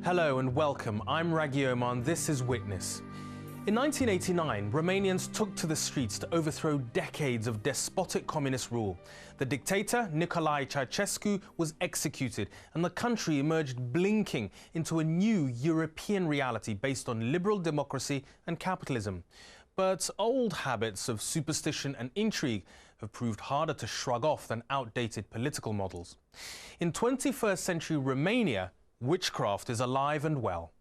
Hello and welcome. I'm Raghioma and this is Witness. In 1989, Romanians took to the streets to overthrow decades of despotic communist rule. The dictator, Nicolae Ceausescu, was executed and the country emerged blinking into a new European reality based on liberal democracy and capitalism. But old habits of superstition and intrigue have proved harder to shrug off than outdated political models. In 21st century Romania, witchcraft is alive and well.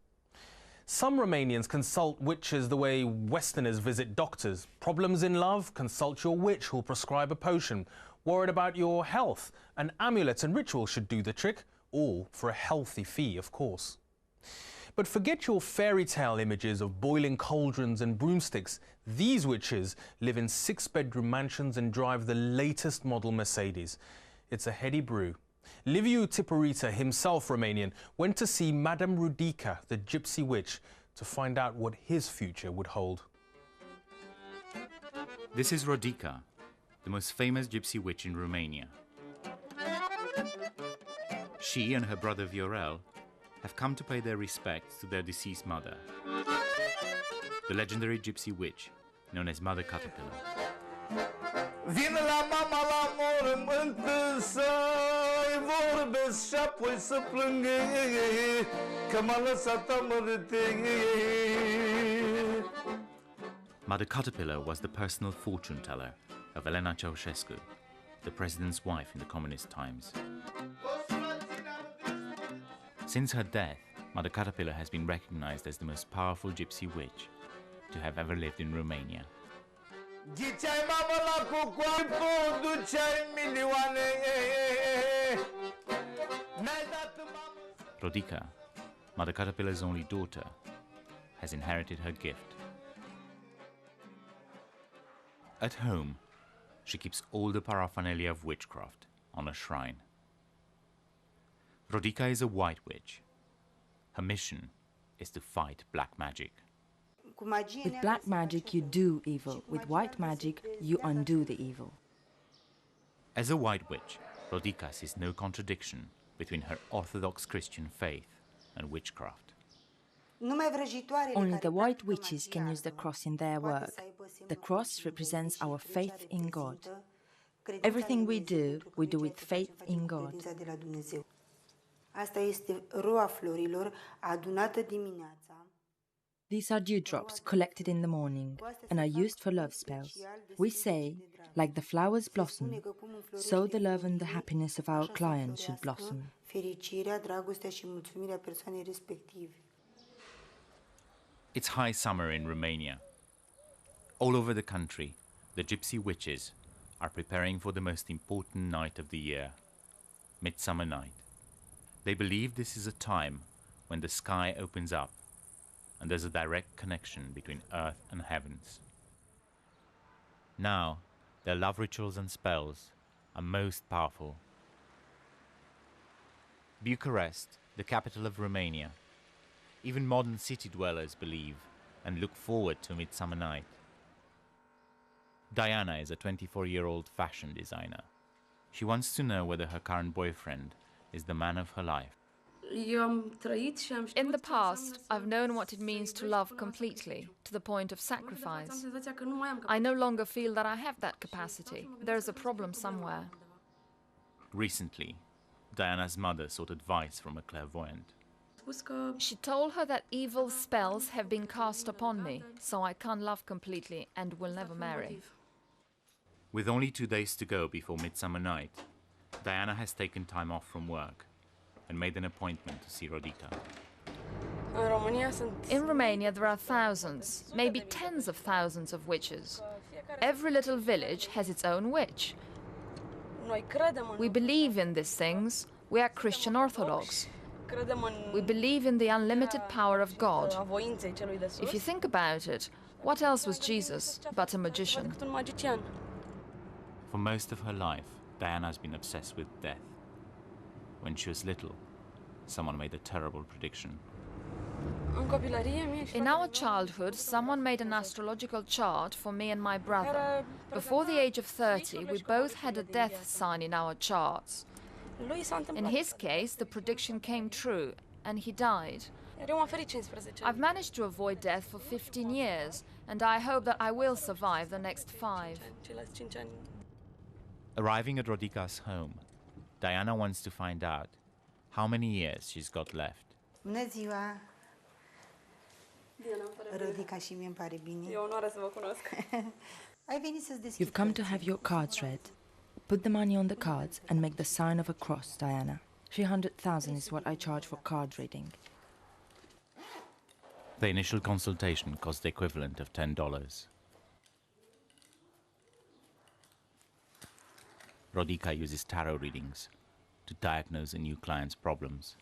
Some Romanians consult witches the way Westerners visit doctors. Problems in love? Consult your witch who'll prescribe a potion. Worried about your health? An amulet and ritual should do the trick, all for a healthy fee, of course. But forget your fairy tale images of boiling cauldrons and broomsticks. These witches live in 6-bedroom mansions and drive the latest model Mercedes. It's a heady brew. Liviu Tipurita, himself Romanian, went to see Madame Rodica, the Gypsy witch, to find out what his future would hold. This is Rodica, the most famous Gypsy witch in Romania. She and her brother Viorel have come to pay their respects to their deceased mother, the legendary Gypsy witch known as Mother Caterpillar. Vin la mama la mormânt să-i vorbesc și apoi să plâng că m-a lăsat amărâte. Mother Caterpillar was the personal fortune teller of Elena Ceausescu, the president's wife in the communist times. Since her death, Mother Caterpillar has been recognized as the most powerful Gypsy witch to have ever lived in Romania. Ghiceai mamă la cucoai, produceai milioane. Rodica, Mother Caterpillar's only daughter, has inherited her gift. At home, she keeps all the paraphernalia of witchcraft on a shrine. Rodica is a white witch. Her mission is to fight black magic. With black magic you do evil, with white magic you undo the evil. As a white witch, Rodica sees no contradiction between her Orthodox Christian faith and witchcraft. Only the white witches can use the cross in their work. The cross represents our faith in God. Everything we do with faith in God. These are dewdrops collected in the morning and are used for love spells. We say, like the flowers blossom, so the love and the happiness of our client should blossom. It's high summer in Romania. All over the country, the Gypsy witches are preparing for the most important night of the year, Midsummer Night. They believe this is a time when the sky opens up and there's a direct connection between earth and heavens. Now, their love rituals and spells are most powerful. Bucharest, the capital of Romania. Even modern city dwellers believe and look forward to Midsummer Night. Diana is a 24-year-old fashion designer. She wants to know whether her current boyfriend is the man of her life. In the past, I've known what it means to love completely, to the point of sacrifice. I no longer feel that I have that capacity. There's a problem somewhere. Recently, Diana's mother sought advice from a clairvoyant. She told her that evil spells have been cast upon me, so I can't love completely and will never marry. With only 2 days to go before Midsummer Night, Diana has taken time off from work and made an appointment to see Rodica. In Romania there are thousands, maybe tens of thousands of witches. Every little village has its own witch. We believe in these things. We are Christian Orthodox. We believe in the unlimited power of God. If you think about it, what else was Jesus but a magician? For most of her life, Diana has been obsessed with death. When she was little, someone made a terrible prediction. In our childhood, someone made an astrological chart for me and my brother. Before the age of 30, we both had a death sign in our charts. In his case, the prediction came true, and he died. I've managed to avoid death for 15 years, and I hope that I will survive the next 5. Arriving at Rodica's home, Diana wants to find out how many years she's got left. Bună ziua! Rodica, și mie îmi pare bine. E o onoare să vă cunosc. Ai venit să-ți deschizi. You've come to have your cards read. Put the money on the cards and make the sign of a cross, Diana. 300,000 is what I charge for card reading. The initial consultation cost the equivalent of $10. Rodica uses tarot readings to diagnose a new client's problems.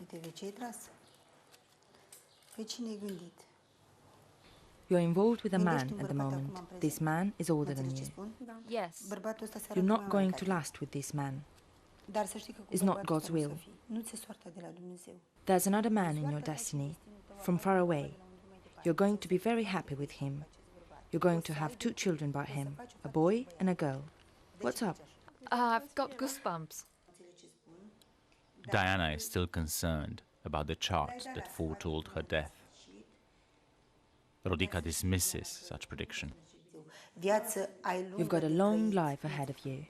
Uite, de ce ai tras? Pe cine ai gândit? You're involved with a man at the moment. This man is older than you. Yes. Bărbatul ăsta se You're arată not mai going mare to ca last with this man. tine. Dar să știi că cu It's not bărbatul God's ăsta nu o să will. fii. Nu ți-e soarta de la Dumnezeu. There's another man in your destiny, from far away. You're going to be very happy with him. You're going to have 2 children by him, a boy and a girl. What's up? I've got goosebumps. Diana is still concerned about the chart that foretold her death. Rodica dismisses such prediction. Viață ai lungă You've got a de long trăit. life ahead of you.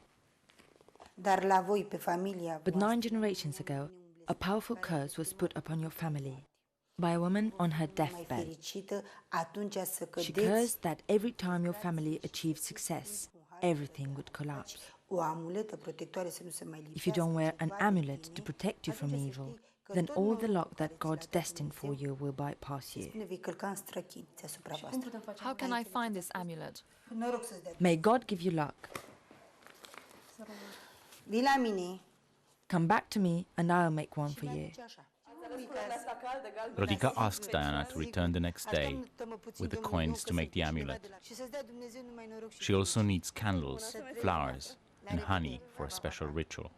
Dar la voi, pe familia But voastră, 9 generations ago, a powerful curse was put upon your family by a woman on her mai deathbed. fericită, atunci să She cădeți cursed that every time your family achieved success, everything would collapse. o amuletă protectoare să nu se mai If you don't wear an amulet to protect you from evil, then all the luck that God destined for you will bypass you. Ne vei călca în străchini asupra voastră. How can I find this amulet? Noroc să-ți dea. May God give you luck. Vii la mine. Come back to me and I'll make one for you. Rodica asks Diana to return the next day with the coins to make the amulet. She also needs candles, flowers, and honey for a special ritual.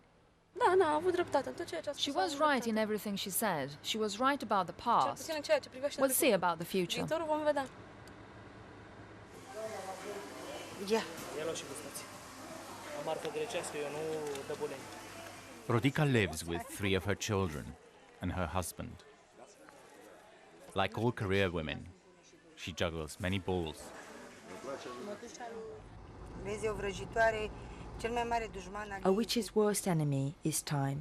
Da, n-a avut dreptate în tot ceea ce a spus. She was right in everything she said. She was right about the Cel past. puțin în ceea ce privește We'll see about the future. viitorul, vom vedea. Ia. Ia luați și gustați. Am marcă grecească, eu nu dă buleni. Rodica lives with 3 of her children and her husband. Like all career women, she juggles many balls. Vezi, o vrăjitoare, cel mai mare dușman al A ei. witch's worst enemy is time.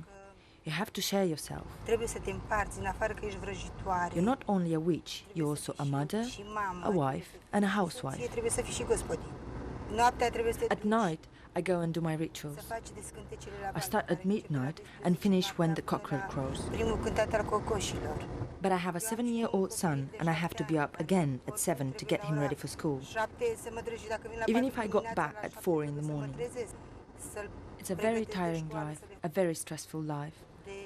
You have to share yourself. Trebuie să te împarți, în afară că ești vrăjitoare. You're not only a witch, you're also a mother, Și mamă. a wife, and a Ție housewife. trebuie să fii și gospodin. Noaptea trebuie să te At night, I go and do my rituals. să faci descântecele la I start at midnight and finish when the cockerel crows. primul cântat al cocoșilor. But I have a 7-year-old son and I have to be up again at 7 to get him ready for school. 7 să mă trezi și dacă vin la Even 4 if I got dimineața, back la at 7 4 in the trebuie să mă morning. trezesc, să-l It's a very pregătesc de tiring școală, life, să le a very stressful life.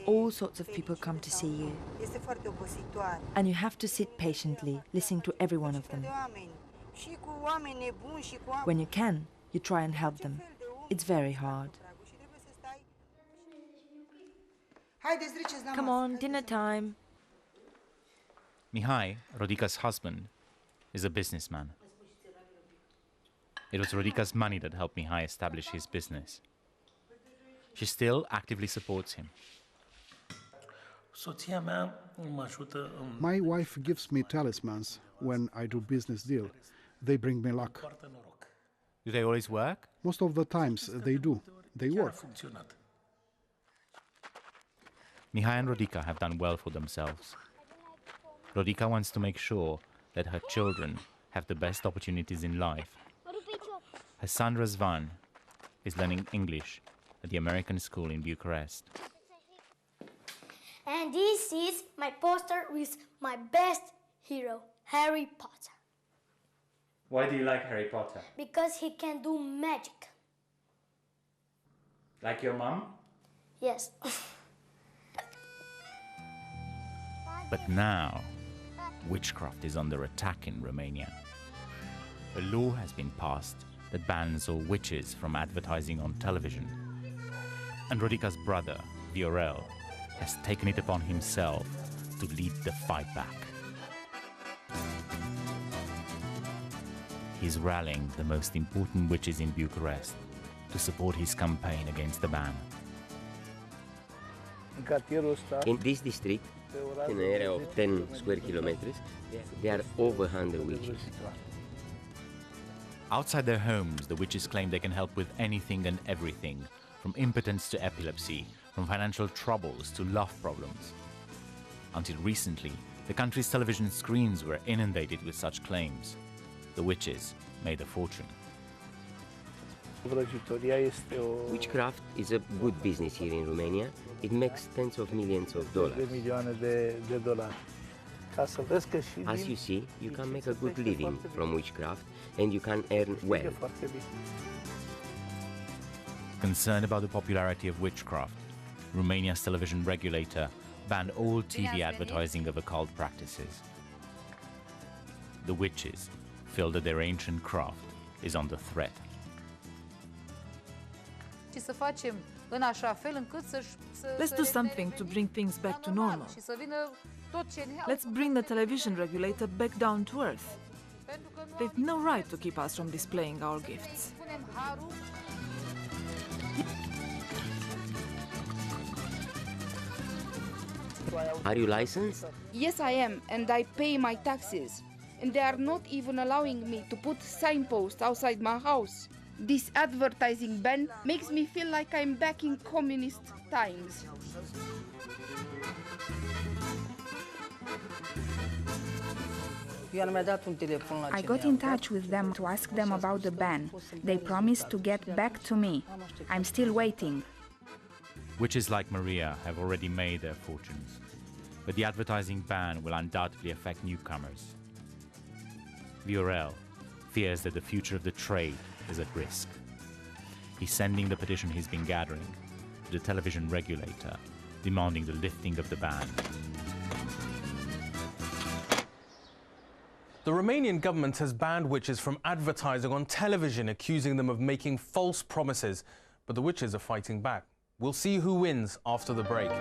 All sorts of people come to see you, Este foarte obositoare. and you have to sit patiently, listening to every one of Fel de them. oameni. Și cu oameni nebuni și cu oameni. When you can, you try and help them. It's very hard. Și trebuie să stai. Haideți, treceți la Come masă. on, dinner time. Mihai, Rodica's husband, is a businessman. It was Rodica's money that helped Mihai establish his business. She still actively supports him. Soția mea mă ajută în My wife gives me talismans when I do business deal. They bring me luck. poartă noroc. Do they always work? Most of the times they do. They Chiar a work. funcționat. Mihai and Rodica have done well for themselves. Rodica wants to make sure that her children have the best opportunities in life. Her son Razvan is learning English at the American school in Bucharest. And this is my poster with my best hero, Harry Potter. Why do you like Harry Potter? Because he can do magic. Like your mum? Yes. But now, witchcraft is under attack in Romania. A law has been passed that bans all witches from advertising on television. And Rodica's brother, Viorel, has taken it upon himself to lead the fight back. He's rallying the most important witches in Bucharest to support his campaign against the ban. In this district, in an area of 10 square kilometers, there are over 100 witches. Outside their homes, the witches claim they can help with anything and everything, from impotence to epilepsy, from financial troubles to love problems. Until recently, the country's television screens were inundated with such claims. The witches made a fortune. Witchcraft is a good business here in Romania. It makes tens of millions of dollars. As you see, you can make a good living from witchcraft and you can earn well. Concerned about the popularity of witchcraft, Romania's television regulator banned all TV advertising of occult practices. The witches feel that their ancient craft is under threat. Let's do something to bring things back to normal. Let's bring the television regulator back down to earth. They've no right to keep us from displaying our gifts. Are you licensed? Yes, I am, and I pay my taxes. And they are not even allowing me to put signposts outside my house. This advertising ban makes me feel like I'm back in communist times. I got in touch with them to ask them about the ban. They promised to get back to me. I'm still waiting. Witches like Maria have already made their fortunes, but the advertising ban will undoubtedly affect newcomers. Viorel fears that the future of the trade is at risk. He's sending the petition he's been gathering to the television regulator, demanding the lifting of the ban. The Romanian government has banned witches from advertising on television, accusing them of making false promises. But the witches are fighting back. We'll see who wins after the break.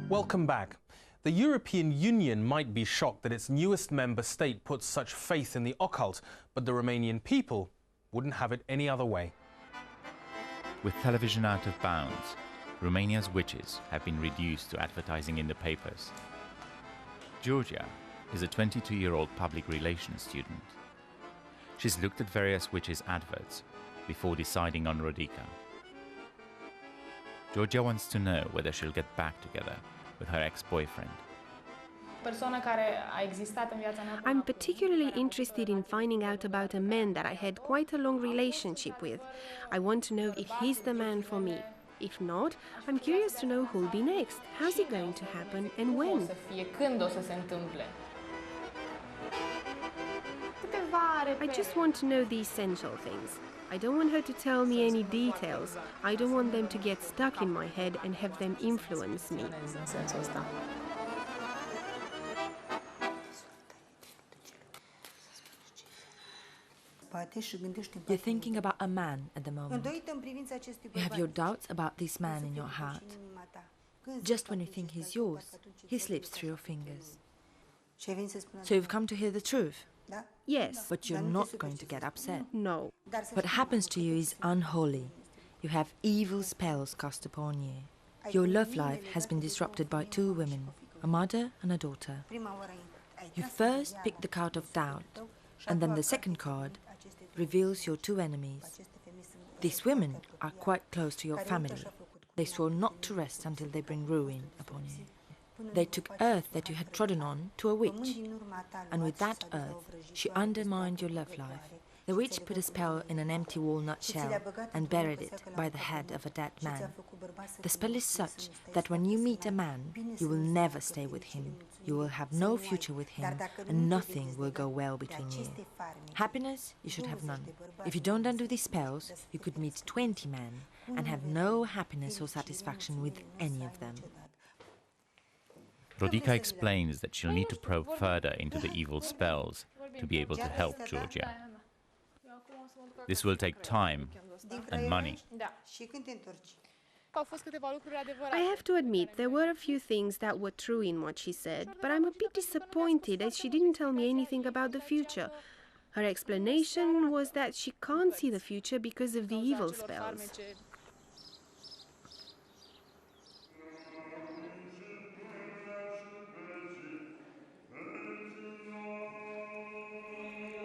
Welcome back. The European Union might be shocked that its newest member state puts such faith in the occult, but the Romanian people wouldn't have it any other way. With television out of bounds, Romania's witches have been reduced to advertising in the papers. Georgia is a 22-year-old public relations student. She's looked at various witches' adverts before deciding on Rodica. Georgia wants to know whether she'll get back together with her ex-boyfriend. I'm particularly interested in finding out about a man that I had quite a long relationship with. I want to know if he's the man for me. If not, I'm curious to know who'll be next, how's it going to happen, and when. I just want to know the essential things. I don't want her to tell me any details. I don't want them to get stuck in my head and have them influence me. You're thinking about a man at the moment. You have your doubts about this man in your heart. Just when you think he's yours, he slips through your fingers. So you've come to hear the truth? Yes. But you're not going to get upset. No. What happens to you is unholy. You have evil spells cast upon you. Your love life has been disrupted by two women, a mother and a daughter. You first pick the card of doubt, and then the second card reveals your two enemies. These women are quite close to your family. They swore not to rest until they bring ruin upon you. They took earth that you had trodden on to a witch, and with that earth she undermined your love life. The witch put a spell in an empty walnut shell and buried it by the head of a dead man. The spell is such that when you meet a man, you will never stay with him. You will have no future with him, and nothing will go well between you. Happiness, you should have none. If you don't undo these spells, you could meet 20 men and have no happiness or satisfaction with any of them. Rodica explains that she'll need to probe further into the evil spells to be able to help Georgia. This will take time and money. I have to admit, there were a few things that were true in what she said, but I'm a bit disappointed as she didn't tell me anything about the future. Her explanation was that she can't see the future because of the evil spells.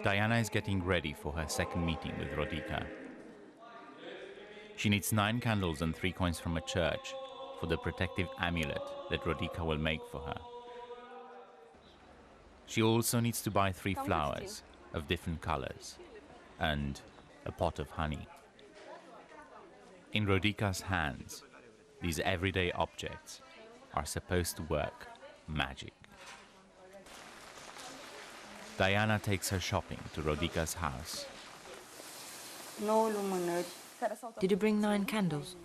Diana is getting ready for her second meeting with Rodica. She needs 9 candles and 3 coins from a church for the protective amulet that Rodica will make for her. She also needs to buy 3 flowers of different colors and a pot of honey. In Rodica's hands, these everyday objects are supposed to work magic. Diana takes her shopping to Rodica's house. Did you bring 9 candles?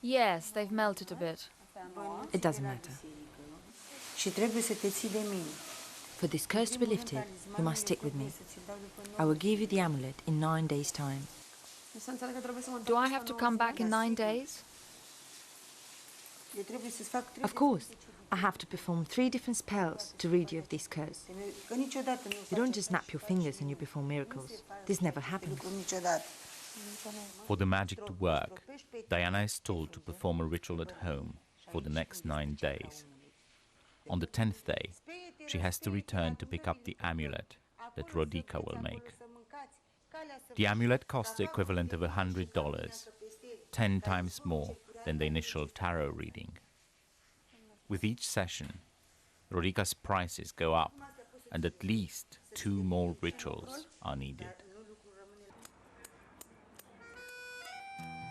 Yes, they've melted a bit. It doesn't matter. For this curse to be lifted, you must stick with me. I will give you the amulet in 9 days' time. Do I have to come back in 9 days? Of course. I have to perform 3 different spells to rid you of this curse. You don't just snap your fingers and you perform miracles. This never happens. For the magic to work, Diana is told to perform a ritual at home for the next 9 days. On the 10th day, she has to return to pick up the amulet that Rodica will make. The amulet costs the equivalent of $100, 10 times more than the initial tarot reading. With each session, Rodica's prices go up, and at least 2 more rituals are needed.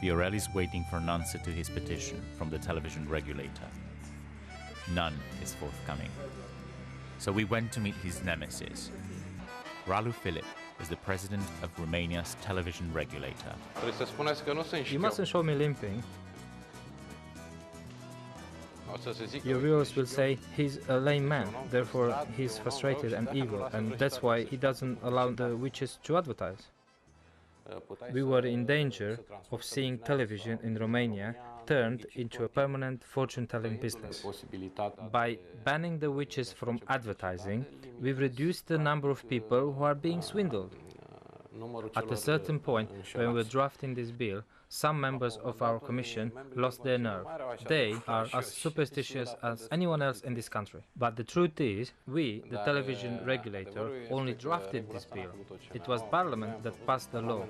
Viorel is waiting for an answer to his petition from the television regulator. None is forthcoming. So we went to meet his nemesis. Ralu Filip is the president of Romania's television regulator. You mustn't show me limping. Your viewers will say he's a lame man, therefore he's frustrated and evil, and that's why he doesn't allow the witches to advertise. We were in danger of seeing television in Romania turned into a permanent fortune-telling business. By banning the witches from advertising, we've reduced the number of people who are being swindled. At a certain point, when we were drafting this bill, some members of our commission lost their nerve. They are as superstitious as anyone else in this country. But the truth is, we, the television regulator, only drafted this bill. It was Parliament that passed the law.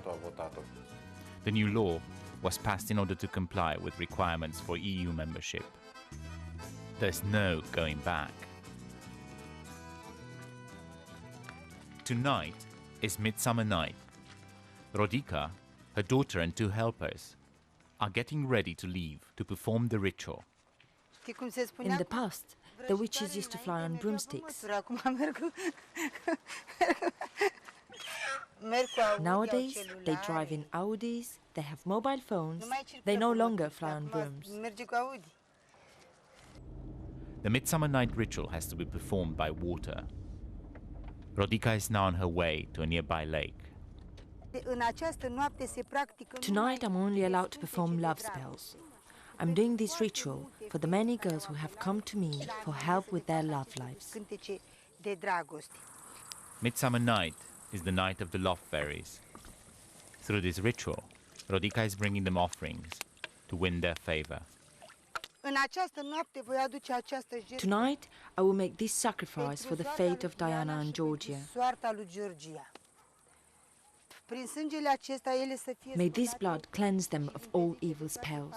The new law was passed in order to comply with requirements for EU membership. There's no going back. Tonight is Midsummer Night. Rodica, her daughter and 2 helpers, are getting ready to leave to perform the ritual. In the past, the witches used to fly on broomsticks. Nowadays, they drive in Audis, they have mobile phones, they no longer fly on brooms. The Midsummer Night ritual has to be performed by water. Rodica is now on her way to a nearby lake. Tonight I'm only allowed to perform love spells. I'm doing this ritual for the many girls who have come to me for help with their love lives. Midsummer Night is the night of the love fairies. Through this ritual, Rodica is bringing them offerings to win their favor. Tonight I will make this sacrifice for the fate of Diana and Georgia. May this blood cleanse them of all evil spells.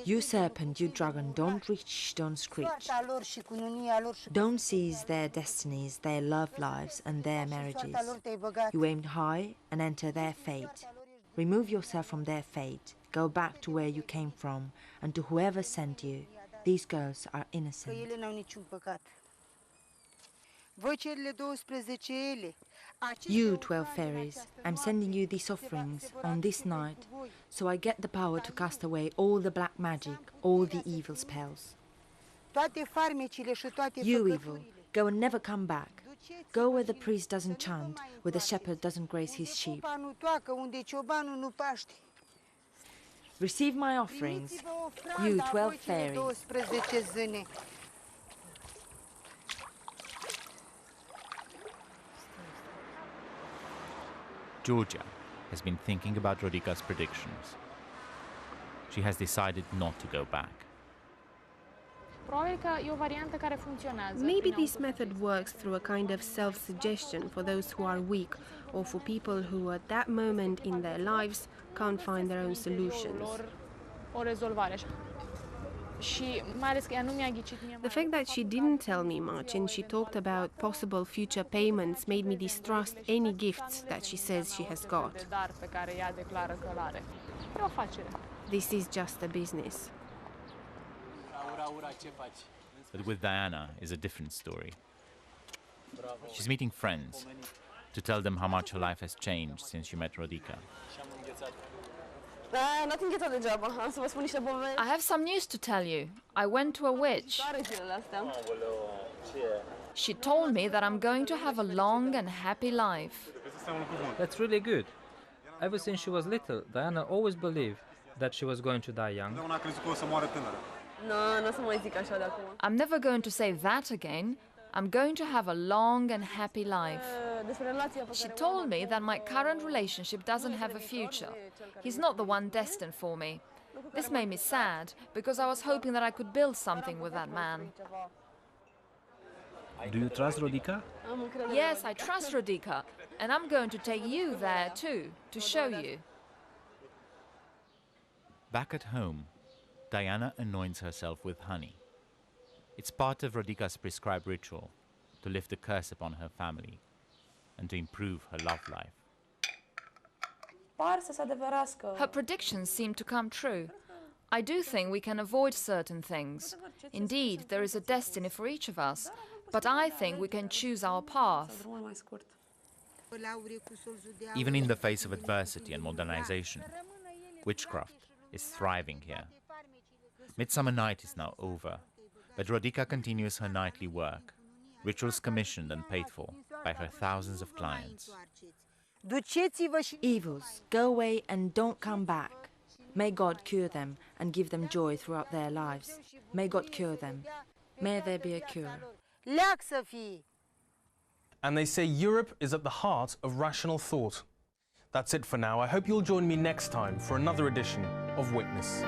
You serpent, you dragon, don't reach, don't screech. Don't seize their destinies, their love lives and their marriages. You aimed high and enter their fate. Remove yourself from their fate. Go back to where you came from and to whoever sent you. These girls are innocent. You 12 fairies, I'm sending you these offerings on this night, so I get the power to cast away all the black magic, all the evil spells. You evil, go and never come back. Go where the priest doesn't chant, where the shepherd doesn't graze his sheep. Receive my offerings, you 12 fairies. Georgia has been thinking about Rodica's predictions. She has decided not to go back. Maybe this method works through a kind of self-suggestion for those who are weak or for people who at that moment in their lives can't find their own solutions. The fact that she didn't tell me much and she talked about possible future payments made me distrust any gifts that she says she has got. This is just a business. But with Diana is a different story. She's meeting friends to tell them how much her life has changed since she met Rodica. I have some news to tell you. I went to a witch. She told me that I'm going to have a long and happy life. That's really good. Ever since she was little, Diana always believed that she was going to die young. I'm never going to say that again. I'm going to have a long and happy life. She told me that my current relationship doesn't have a future. He's not the one destined for me. This made me sad, because I was hoping that I could build something with that man. Do you trust Rodica? Yes, I trust Rodica, and I'm going to take you there too, to show you. Back at home, Diana anoints herself with honey. It's part of Rodica's prescribed ritual to lift a curse upon her family and to improve her love life. Her predictions seem to come true. I do think we can avoid certain things. Indeed, there is a destiny for each of us, but I think we can choose our path. Even in the face of adversity and modernization, witchcraft is thriving here. Midsummer Night is now over, but Rodica continues her nightly work, rituals commissioned and paid for by her thousands of clients. Evils, go away and don't come back. May God cure them and give them joy throughout their lives. May God cure them. May there be a cure. And they say Europe is at the heart of rational thought. That's it for now. I hope you'll join me next time for another edition of Witness.